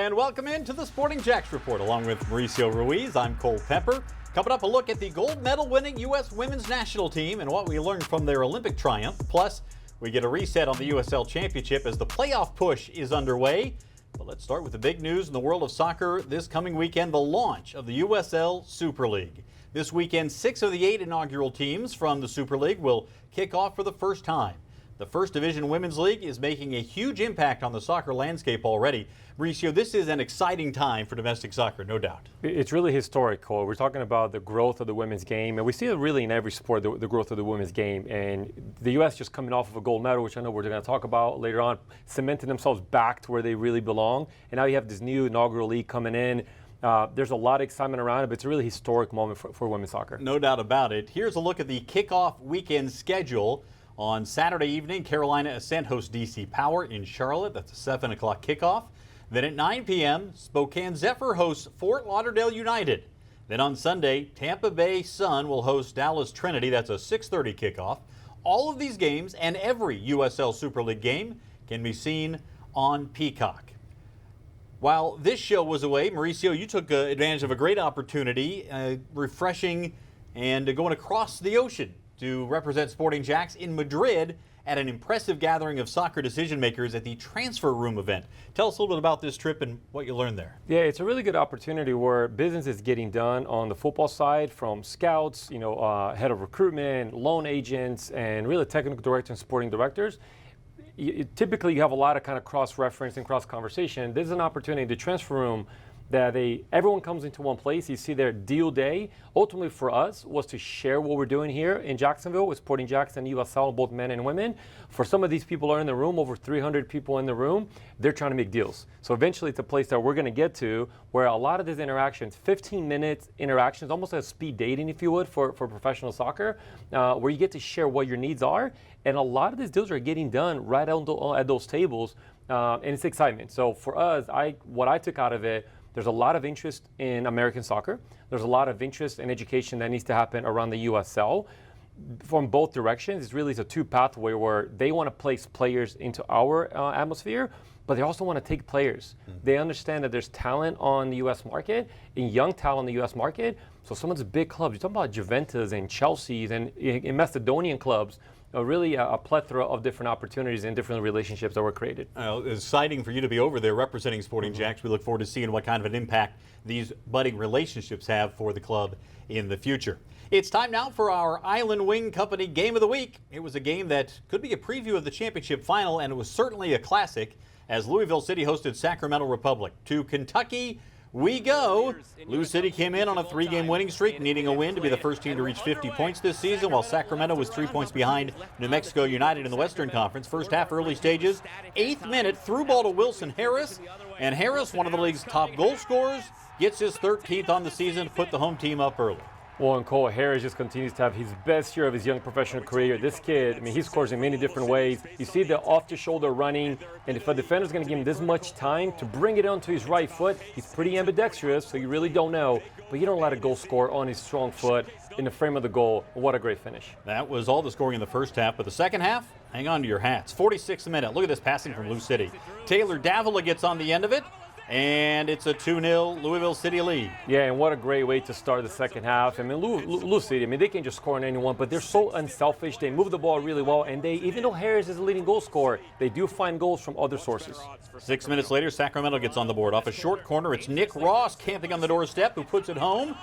and welcome into the Sporting Jacks Report. Along with Mauricio Ruiz, I'm Cole Pepper. Coming up, a look at the gold medal winning U.S. women's national team and what we learned from their Olympic triumph. Plus, we get a reset on the USL Championship as the playoff push is underway. But let's start with the big news in the world of soccer this coming weekend, the launch of the USL Super League. This weekend, 6 of the 8 inaugural teams from the Super League will kick off for the first time. The First Division Women's League is making a huge impact on the soccer landscape already. Mauricio, this is an exciting time for domestic soccer, no doubt. It's really historic, Cole. We're talking about the growth of the women's game, and we see it really in every sport, the growth of the women's game. And the U.S. just coming off of a gold medal, which I know we're going to talk about later on, cementing themselves back to where they really belong. And now you have this new inaugural league coming in. There's a lot of excitement around it, but it's a really historic moment for women's soccer. No doubt about it. Here's a look at the kickoff weekend schedule. On Saturday evening, Carolina Ascent hosts DC Power in Charlotte. That's a 7 o'clock kickoff. Then at 9 p.m., Spokane Zephyr hosts Fort Lauderdale United. Then on Sunday, Tampa Bay Sun will host Dallas Trinity. That's a 6:30 kickoff. All of these games and every USL Super League game can be seen on Peacock. While this show was away, Mauricio, you took advantage of a great opportunity, refreshing and going across the ocean to represent Sporting Jacks in Madrid at an impressive gathering of soccer decision makers at the Transfer Room event. Tell us a little bit about this trip and what you learned there. Yeah, it's a really good opportunity where business is getting done on the football side, from scouts, head of recruitment, loan agents, and really technical directors and sporting directors. Typically, you have a lot of kind of cross-reference and cross-conversation. This is an opportunity, the Transfer Room, that everyone comes into one place. You see their deal day. Ultimately for us was to share what we're doing here in Jacksonville with Sporting Jacks and USL, both men and women. For some of these people are in the room, over 300 people in the room, they're trying to make deals. So eventually it's a place that we're going to get to where a lot of these interactions, 15-minute interactions, almost like speed dating, if you would, for professional soccer, where you get to share what your needs are. And a lot of these deals are getting done right at those tables, and it's excitement. So for us, what I took out of it, there's a lot of interest in American soccer. There's a lot of interest in education that needs to happen around the USL. From both directions, it's really a two-pathway where they want to place players into our atmosphere, but they also want to take players. They understand that there's talent on the U.S. market, and young talent on the U.S. market. So some of these big clubs, you're talking about Juventus and Chelsea's and in Macedonian clubs, really a plethora of different opportunities and different relationships that were created. It's exciting for you to be over there representing Sporting Jacks. We look forward to seeing what kind of an impact these budding relationships have for the club in the future. It's time now for our Island Wing Company Game of the Week. It was a game that could be a preview of the championship final, and it was certainly a classic as Louisville City hosted Sacramento Republic. To Kentucky we go. Lou City came in on a 3-game winning streak, needing a win to be the first team to reach 50 points this season, while Sacramento was 3 points behind New Mexico United in the Western Conference. First half, early stages, 8th minute, through ball to Wilson Harris. And Harris, one of the league's top goal scorers, gets his 13th on the season to put the home team up early. Well, and Cole, Harris just continues to have his best year of his young professional career. This kid, he scores in many different ways. You see the off-the-shoulder running, and if a defender's going to give him this much time to bring it onto his right foot, he's pretty ambidextrous, so you really don't know. But you don't let a goal score on his strong foot in the frame of the goal. What a great finish. That was all the scoring in the first half, but the second half, hang on to your hats. 46th minute. Look at this passing from Lou City. Taylor Davila gets on the end of it. And it's a 2-0 Louisville City lead. Yeah, and what a great way to start the second half. Lou City, they can just score on anyone, but they're so unselfish. They move the ball really well, and even though Harris is the leading goal scorer, they do find goals from other sources. 6 minutes later, Sacramento gets on the board. Off a short corner, it's Nick Ross camping on the doorstep who puts it home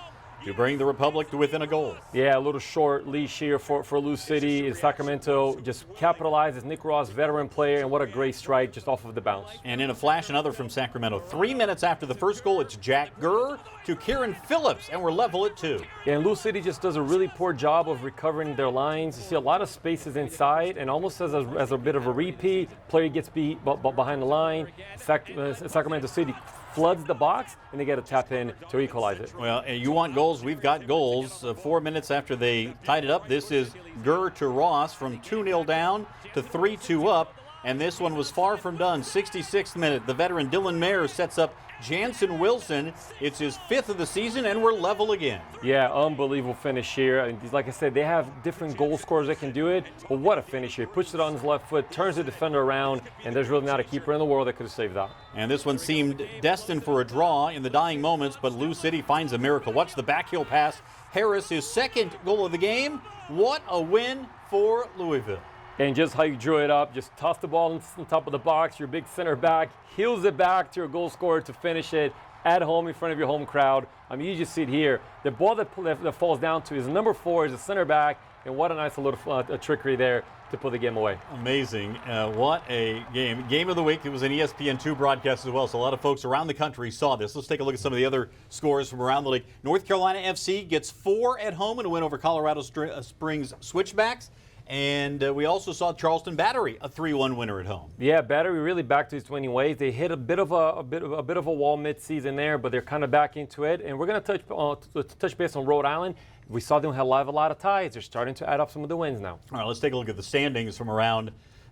to bring the Republic to within a goal. Yeah, a little short leash here for Lou City. Sacramento just capitalizes. Nick Ross, veteran player, and what a great strike just off of the bounce. And in a flash, another from Sacramento. 3 minutes after the first goal, it's Jack Gurr to Kieran Phillips, and we're level at 2. Yeah, and Lou City just does a really poor job of recovering their lines. You see a lot of spaces inside, and almost as a bit of a repeat, player gets beat behind the line. Sacramento City floods the box, and they get a tap in to equalize it. Well, you want goals, we've got goals. 4 minutes after they tied it up, this is Gurr to Ross from 2-0 down to 3-2 up. And this one was far from done. 66th minute, the veteran Dylan Mayer sets up Jansen Wilson. It's his 5th of the season, and we're level again. Yeah, unbelievable finish here. And like I said, they have different goal scorers that can do it. But what a finish here. Puts it on his left foot, turns the defender around, and there's really not a keeper in the world that could have saved that. And this one seemed destined for a draw in the dying moments, but Lou City finds a miracle. Watch the backheel pass. Harris, his 2nd goal of the game. What a win for Louisville. And just how you drew it up, just toss the ball on top of the box, your big center back, heels it back to your goal scorer to finish it at home in front of your home crowd. I mean, you just see it here. The ball that falls down to is number 4, is a center back, and what a nice little trickery there to put the game away. Amazing. What a game. Game of the week. It was an ESPN2 broadcast as well, so a lot of folks around the country saw this. Let's take a look at some of the other scores from around the league. North Carolina FC gets 4 at home in a win over Colorado Springs Switchbacks. And we also saw Charleston Battery, a 3-1 winner at home. Yeah, Battery really back to his winning ways. They hit a bit of a wall mid-season there, but they're kind of back into it. And we're going to touch base on Rhode Island. We saw them have a lot of ties. They're starting to add up some of the wins now. All right, let's take a look at the standings from around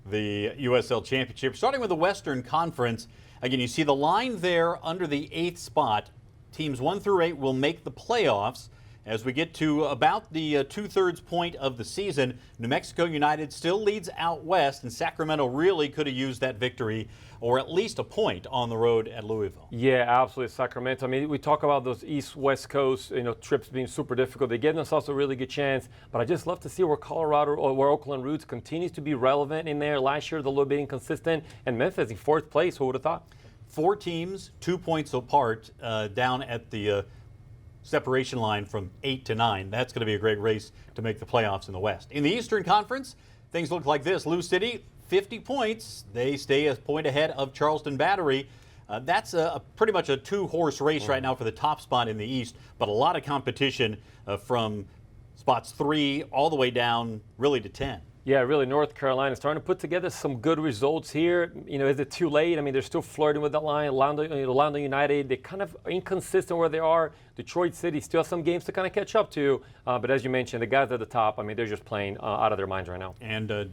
the USL Championship. Starting with the Western Conference, again, you see the line there under the 8th spot. Teams 1 through 8 will make the playoffs. As we get to about the 2/3 point of the season, New Mexico United still leads out west, and Sacramento really could have used that victory or at least a point on the road at Louisville. Yeah, absolutely. Sacramento. I mean, we talk about those East-West Coast trips being super difficult. They give themselves a really good chance, but I just love to see where Colorado or where Oakland Roots continues to be relevant in there. Last year, they're a little bit inconsistent, and Memphis in 4th place. Who would have thought? 4 teams, 2 points apart, down at the separation line from 8 to 9. That's going to be a great race to make the playoffs in the West. In the Eastern Conference, things look like this. Lou City, 50 points. They stay a point ahead of Charleston Battery. That's pretty much a 2-horse race right now for the top spot in the East, but a lot of competition from spots 3 all the way down really to 10. Yeah, really, North Carolina is starting to put together some good results here. Is it too late? I mean, they're still flirting with that line. Orlando United, they're kind of inconsistent where they are. Detroit City still has some games to kind of catch up to. But as you mentioned, the guys at the top, I mean, they're just playing out of their minds right now. And a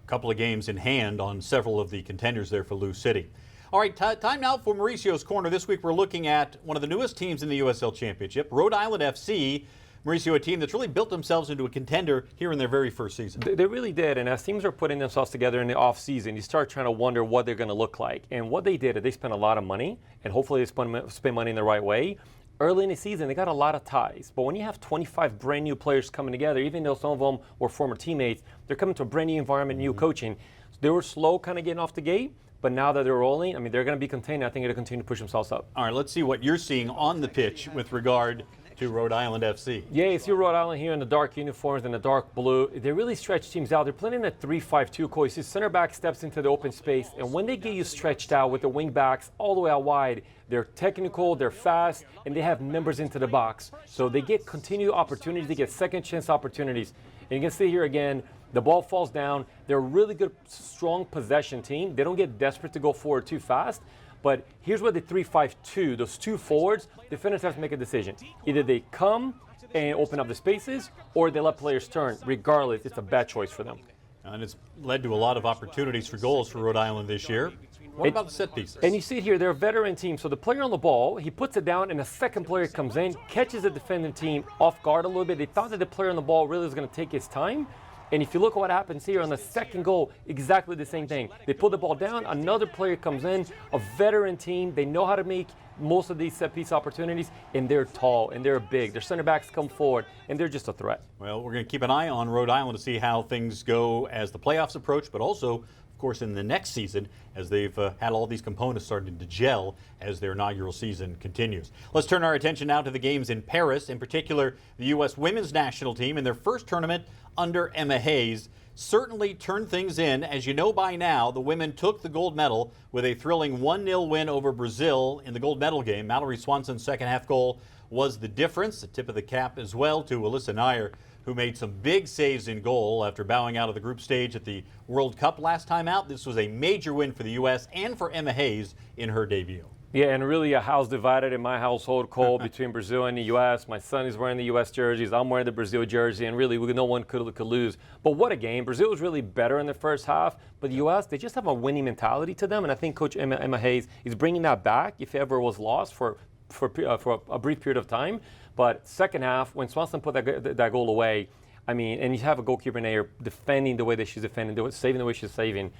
couple of games in hand on several of the contenders there for Lou City. All right, time now for Mauricio's Corner. This week we're looking at one of the newest teams in the USL Championship, Rhode Island FC. Mauricio, a team that's really built themselves into a contender here in their very first season. They really did, and as teams are putting themselves together in the off-season, you start trying to wonder what they're going to look like. And what they did is they spent a lot of money, and hopefully they spend money in the right way. Early in the season, they got a lot of ties. But when you have 25 brand new players coming together, even though some of them were former teammates, they're coming to a brand new environment, new coaching. So they were slow kind of getting off the gate. But now that they're rolling, I mean, they're going to be contained. I think they'll continue to push themselves up. All right, let's see what you're seeing on the pitch with regard to Rhode Island FC. Yeah, you see Rhode Island here in the dark uniforms and the dark blue. They really stretch teams out. They're playing in a 3-5-2 core. You see center back steps into the open space, and when they get you stretched out with the wing backs all the way out wide, they're technical, they're fast, and they have members into the box. So they get continued opportunities, they get second chance opportunities. And you can see here again, the ball falls down. They're a really good, strong possession team. They don't get desperate to go forward too fast. But here's where the 3-5-2, those 2 forwards, defenders have to make a decision. Either they come and open up the spaces, or they let players turn. Regardless, it's a bad choice for them. And it's led to a lot of opportunities for goals for Rhode Island this year. What about the set pieces? And you see it here, they're a veteran team. So the player on the ball, he puts it down, and a second player comes in, catches the defending team off guard a little bit. They thought that the player on the ball really was going to take his time. And if you look at what happens here on the second goal, exactly the same thing. They put the ball down, another player comes in, a veteran team. They know how to make most of these set piece opportunities, and they're tall and they're big. Their center backs come forward, and they're just a threat. Well, we're going to keep an eye on Rhode Island to see how things go as the playoffs approach, but also, of course, in the next season as they've had all these components starting to gel as their inaugural season continues. Let's turn our attention now to the games in Paris, in particular the U.S. women's national team in their first tournament under Emma Hayes. Certainly turned things in. As you know by now, the women took the gold medal with a thrilling 1-0 win over Brazil in the gold medal game. Mallory Swanson's second half goal was the difference. A tip of the cap as well to Alyssa Nair, who made some big saves in goal after bowing out of the group stage at the World Cup last time out. This was a major win for the U.S. and for Emma Hayes in her debut. Yeah, and really a house divided in my household, Cole, between Brazil and the U.S. My son is wearing the U.S. jerseys. I'm wearing the Brazil jersey, and really no one could lose. But what a game. Brazil was really better in the first half, but the U.S., they just have a winning mentality to them, and I think Coach Emma Hayes is bringing that back if it ever was lost for a brief period of time. But second half, when Swanson put that goal away, I mean, and you have a goalkeeper in there defending the way that she's defending, saving the way she's saving.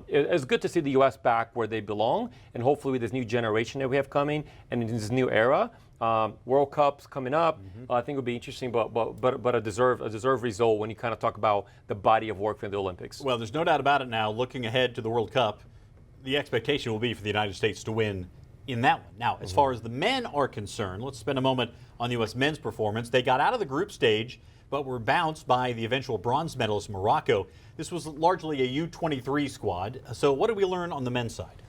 It's good to see the U.S. back where they belong, and hopefully with this new generation that we have coming and in this new era, World Cup's coming up. I think it'll be interesting, but a deserved result when you kind of talk about the body of work for the Olympics. Well, there's no doubt about it now. Looking ahead to the World Cup, the expectation will be for the United States to win in that one. Now, as far as the men are concerned, let's spend a moment on the U.S. men's performance. They got out of the group stage, but were bounced by the eventual bronze medalist Morocco. This was largely a U23 squad. So what did we learn on the men's side?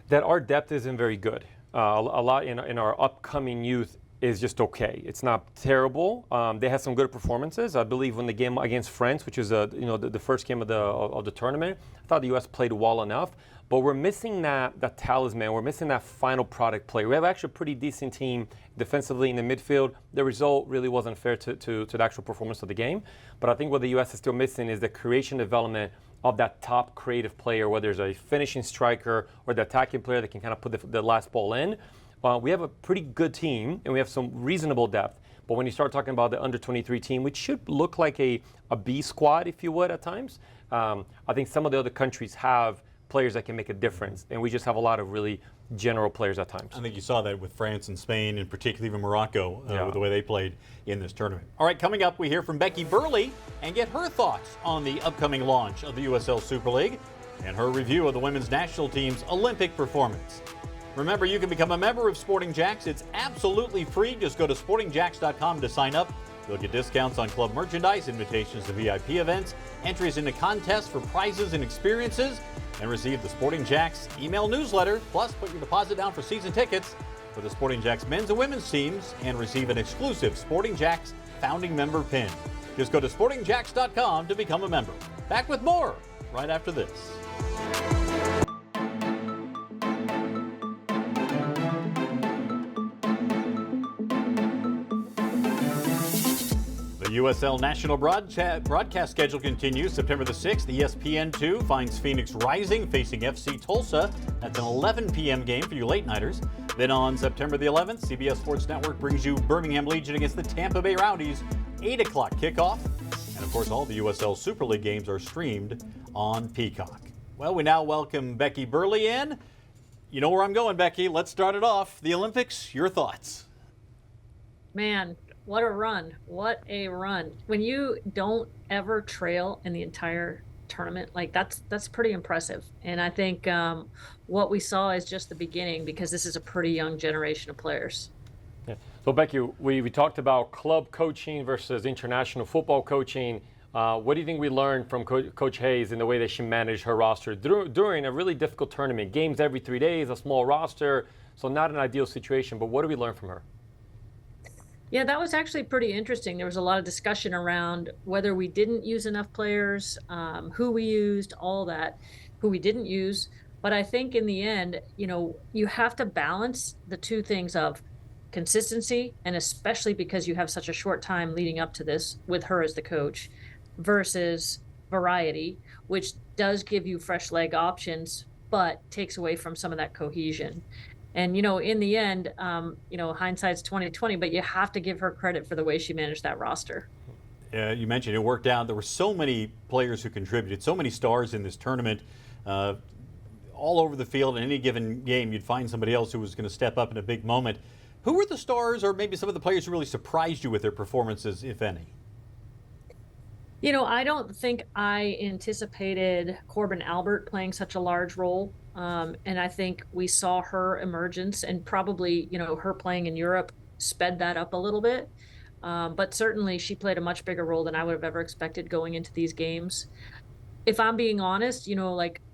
That our depth isn't very good. A lot in our upcoming youth is just okay. It's not terrible. They had some good performances. I believe when the game against France, which is the first game of the tournament, I thought the U.S. played well enough. But we're missing that talisman. We're missing that final product player. We have actually a pretty decent team defensively in the midfield. The result really wasn't fair to the actual performance of the game. But I think what the U.S. is still missing is the creation development of that top creative player, whether it's a finishing striker or the attacking player that can kind of put the last ball in. We have a pretty good team, and we have some reasonable depth. But when you start talking about the under-23 team, which should look like a B squad, if you would, at times, I think some of the other countries have players that can make a difference, and we just have a lot of really general players at times. I think you saw that with France and Spain, and particularly even Morocco, with the way they played in this tournament. All right, coming up, we hear from Becky Burleigh and get her thoughts on the upcoming launch of the USL Super League and her review of the women's national team's Olympic performance. Remember, you can become a member of Sporting Jacks. It's absolutely free. Just go to sportingjacks.com to sign up. You'll get discounts on club merchandise, invitations to VIP events, entries into contests for prizes and experiences, and receive the Sporting Jacks email newsletter. Plus, put your deposit down for season tickets for the Sporting Jacks men's and women's teams and receive an exclusive Sporting Jacks founding member pin. Just go to sportingjacks.com to become a member. Back with more right after this. The USL national broadcast schedule continues. September the 6th, ESPN2 finds Phoenix Rising facing FC Tulsa. That's an 11 p.m. game for you late-nighters. Then on September the 11th, CBS Sports Network brings you Birmingham Legion against the Tampa Bay Rowdies, 8 o'clock kickoff. And, of course, all the USL Super League games are streamed on Peacock. Well, we now welcome Becky Burleigh in. You know where I'm going, Becky. Let's start it off. The Olympics, your thoughts. Man, what a run. What a run. When you don't ever trail in the entire tournament, like that's pretty impressive. And I think what we saw is just the beginning, because this is a pretty young generation of players. Yeah. So Becky, we talked about club coaching versus international football coaching. What do you think we learned from Coach Hayes in the way that she managed her roster during a really difficult tournament? Games every 3 days, a small roster, so not an ideal situation, but what did we learn from her? Yeah, that was actually pretty interesting. There was a lot of discussion around whether we didn't use enough players, who we used, all that, who we didn't use. But I think in the end, you have to balance the two things of consistency, and especially because you have such a short time leading up to this with her as the coach, versus variety, which does give you fresh leg options, but takes away from some of that cohesion. And, in the end, hindsight's 20/20, but you have to give her credit for the way she managed that roster. You mentioned it worked out. There were so many players who contributed, so many stars in this tournament. All over the field in any given game, you'd find somebody else who was going to step up in a big moment. Who were the stars, or maybe some of the players who really surprised you with their performances, if any? I don't think I anticipated Corbin Albert playing such a large role. And I think we saw her emergence, and probably, her playing in Europe sped that up a little bit. But certainly she played a much bigger role than I would have ever expected going into these games. If I'm being honest,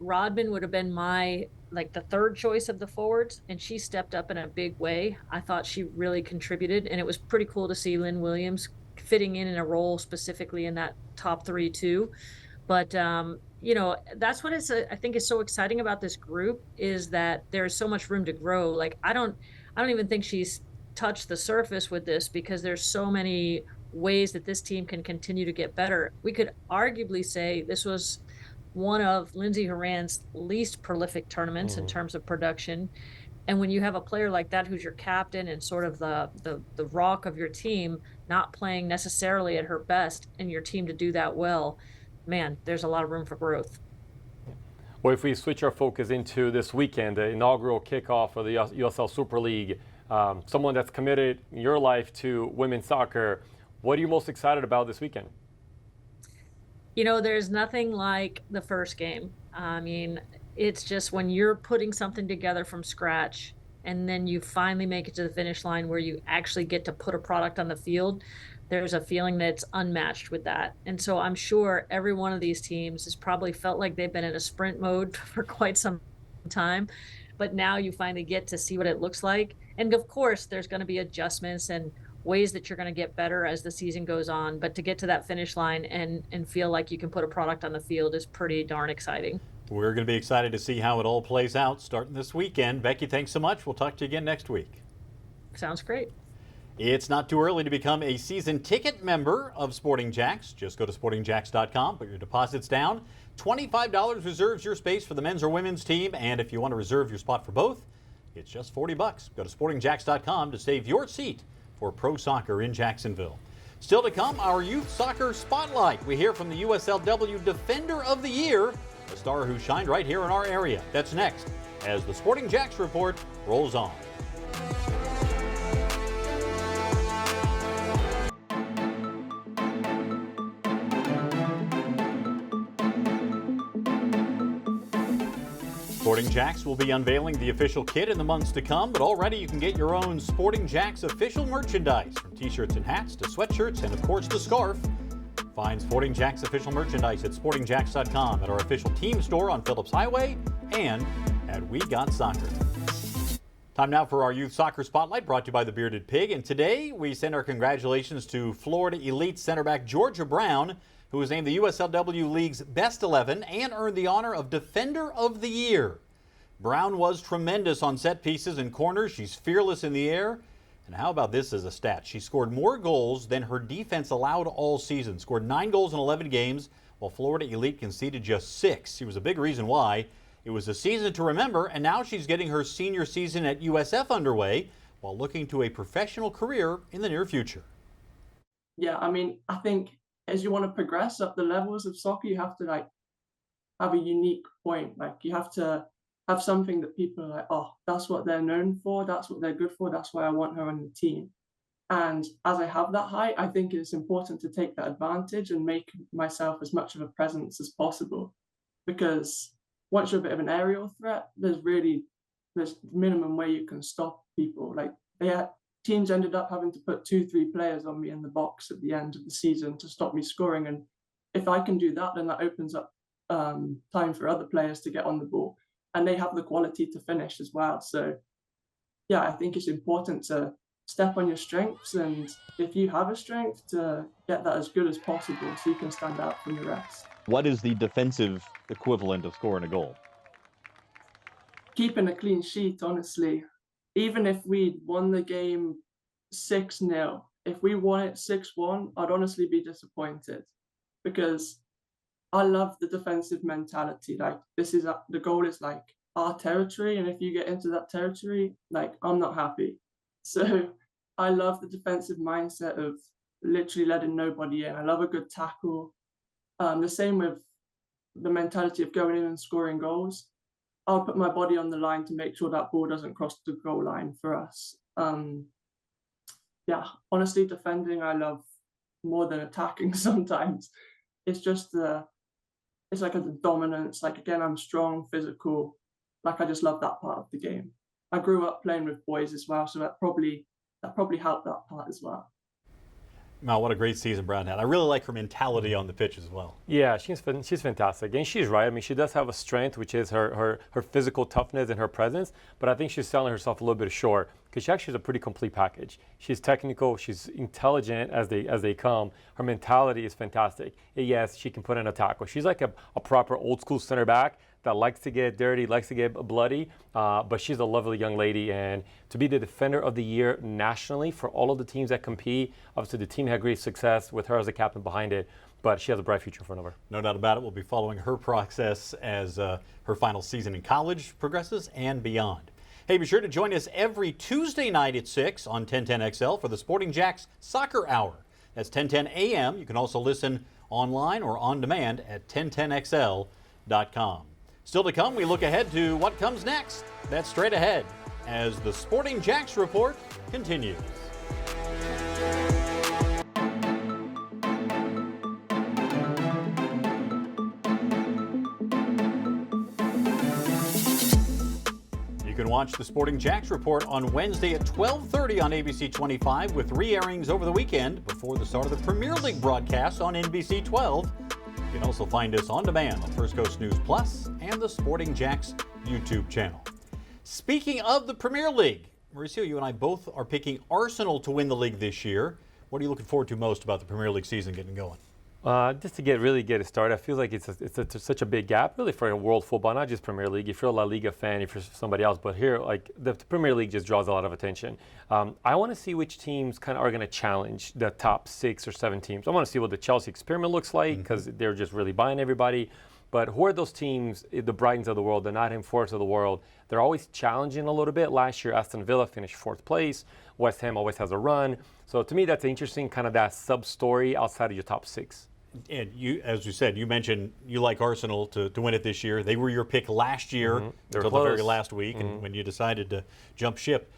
Rodman would have been the third choice of the forwards, and she stepped up in a big way. I thought she really contributed, and it was pretty cool to see Lynn Williams fitting in a role specifically in that top three too. But you know, that's what I think is so exciting about this group is that there's so much room to grow. Like I don't even think she's touched the surface with this because there's so many ways that this team can continue to get better. We could arguably say this was one of Lindsey Horan's least prolific tournaments in terms of production. And when you have a player like that who's your captain and sort of the rock of your team not playing necessarily at her best and your team to do that well, man, there's a lot of room for growth. Well, if we switch our focus into this weekend, the inaugural kickoff of the USL Super League, someone that's committed in your life to women's soccer, what are you most excited about this weekend? You know, there's nothing like the first game. I mean, it's just when you're putting something together from scratch and then you finally make it to the finish line where you actually get to put a product on the field, there's a feeling that's unmatched with that. And so I'm sure every one of these teams has probably felt like they've been in a sprint mode for quite some time, but now you finally get to see what it looks like. And of course, there's going to be adjustments and ways that you're going to get better as the season goes on, but to get to that finish line and feel like you can put a product on the field is pretty darn exciting. We're going to be excited to see how it all plays out starting this weekend. Becky, thanks so much. We'll talk to you again next week. Sounds great. It's not too early to become a season ticket member of Sporting Jacks. Just go to sportingjacks.com, put your deposits down. $25 reserves your space for the men's or women's team, and if you want to reserve your spot for both, it's just $40. Go to sportingjacks.com to save your seat for pro soccer in Jacksonville. Still to come, our youth soccer spotlight. We hear from the USLW Defender of the Year, a star who shined right here in our area. That's next as the Sporting Jacks report rolls on. Sporting Jacks will be unveiling the official kit in the months to come, but already you can get your own Sporting Jacks official merchandise, from t-shirts and hats to sweatshirts and of course the scarf. Find Sporting Jacks official merchandise at sportingjacks.com, at our official team store on Phillips Highway, and at We Got Soccer. Time now for our youth soccer spotlight, brought to you by the Bearded Pig, and today we send our congratulations to Florida Elite centerback Georgia Brown, who was named the USL W League's Best 11 and earned the honor of Defender of the Year. Brown was tremendous on set pieces and corners. She's fearless in the air. And how about this as a stat? She scored more goals than her defense allowed all season. Scored 9 goals in 11 games, while Florida Elite conceded just 6. She was a big reason why. It was a season to remember, and now she's getting her senior season at USF underway while looking to a professional career in the near future. Yeah, I mean, I think as you want to progress up the levels of soccer, you have to have a unique point. You have to have something that people are like, oh, that's what they're known for, that's what they're good for, that's why I want her on the team. And as I have that height, I think it's important to take that advantage and make myself as much of a presence as possible. Because once you're a bit of an aerial threat, there's minimum way you can stop people. Teams ended up having to put 2-3 players on me in the box at the end of the season to stop me scoring. And if I can do that, then that opens up time for other players to get on the ball. And they have the quality to finish as well. So, yeah, I think it's important to step on your strengths. And if you have a strength, to get that as good as possible so you can stand out from the rest. What is the defensive equivalent of scoring a goal? Keeping a clean sheet, honestly. Even if we'd won the game 6-0, if we won it 6-1, I'd honestly be disappointed, because I love the defensive mentality. The goal is our territory, and if you get into that territory, I'm not happy. So I love the defensive mindset of literally letting nobody in. I love a good tackle. The same with the mentality of going in and scoring goals. I'll put my body on the line to make sure that ball doesn't cross the goal line for us. Honestly, defending I love more than attacking sometimes. It's just it's like a dominance. Again, I'm strong, physical. I just love that part of the game. I grew up playing with boys as well, so that probably helped that part as well. Wow, what a great season Brown had. I really like her mentality on the pitch as well. Yeah, she's fantastic. And she's right. I mean, she does have a strength, which is her physical toughness and her presence, but I think she's selling herself a little bit short. because she actually is a pretty complete package. She's technical, she's intelligent as they come. Her mentality is fantastic. And yes, she can put in a tackle. She's like a proper old school center back that likes to get dirty, likes to get bloody, but she's a lovely young lady. And to be the defender of the year nationally for all of the teams that compete, obviously the team had great success with her as a captain behind it, but she has a bright future in front of her. No doubt about it. We'll be following her process as her final season in college progresses and beyond. Hey, be sure to join us every Tuesday night at 6 on 1010XL for the Sporting Jacks Soccer Hour. That's 10:10 a.m. You can also listen online or on demand at 1010XL.com. Still to come, we look ahead to what comes next. That's straight ahead as the Sporting Jacks Report continues. You can watch the Sporting Jacks Report on Wednesday at 12:30 on ABC 25 with re-airings over the weekend before the start of the Premier League broadcast on NBC 12. You can also find us on demand on First Coast News Plus and the Sporting Jacks YouTube channel. Speaking of the Premier League, Mauricio, you and I both are picking Arsenal to win the league this year. What are you looking forward to most about the Premier League season getting going? Just to really get it started, I feel like it's such a big gap, really, for world football, not just Premier League. If you're a La Liga fan, if you're somebody else, but here, like the Premier League just draws a lot of attention. I want to see which teams kind of are going to challenge the top 6 or 7 teams. I want to see what the Chelsea experiment looks like because they're just really buying everybody. But who are those teams, the Brightons of the world, the Nottingham Forest of the world? They're always challenging a little bit. Last year, Aston Villa finished 4th place. West Ham always has a run. So to me, that's interesting, kind of that sub-story outside of your top 6. And you, as you said, you mentioned you like Arsenal to win it this year. They were your pick last year until the very last week, and when you decided to jump ship.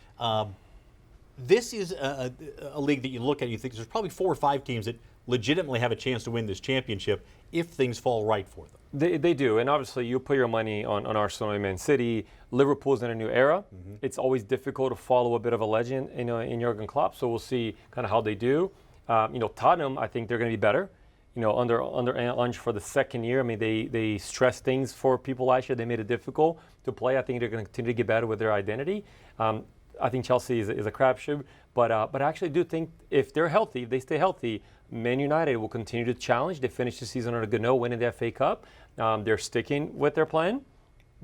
This is a league that you look at and you think there's probably 4 or 5 teams that legitimately have a chance to win this championship if things fall right for them. They do, and obviously you put your money on Arsenal and Man City. Liverpool's in a new era. It's always difficult to follow a bit of a legend in Jurgen Klopp, so we'll see kind of how they do. Tottenham, I think they're going to be better. Under Ange for the 2nd year. I mean, they stressed things for people last year. They made it difficult to play. I think they're going to continue to get better with their identity. I think Chelsea is a crapshoot, but I actually do think if they're healthy, if they stay healthy, Man United will continue to challenge. They finished the season on a good note, winning the FA Cup. They're sticking with their plan.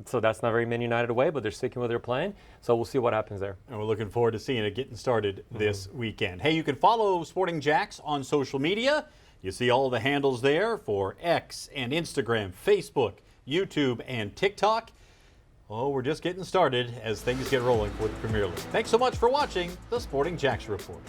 So that's not very Man United away, but they're sticking with their plan. So we'll see what happens there. And we're looking forward to seeing it getting started this weekend. Hey, you can follow Sporting Jacks on social media. You see all the handles there for X and Instagram, Facebook, YouTube, and TikTok. Oh, we're just getting started as things get rolling for the Premier League. Thanks so much for watching the Sporting Jacks Report.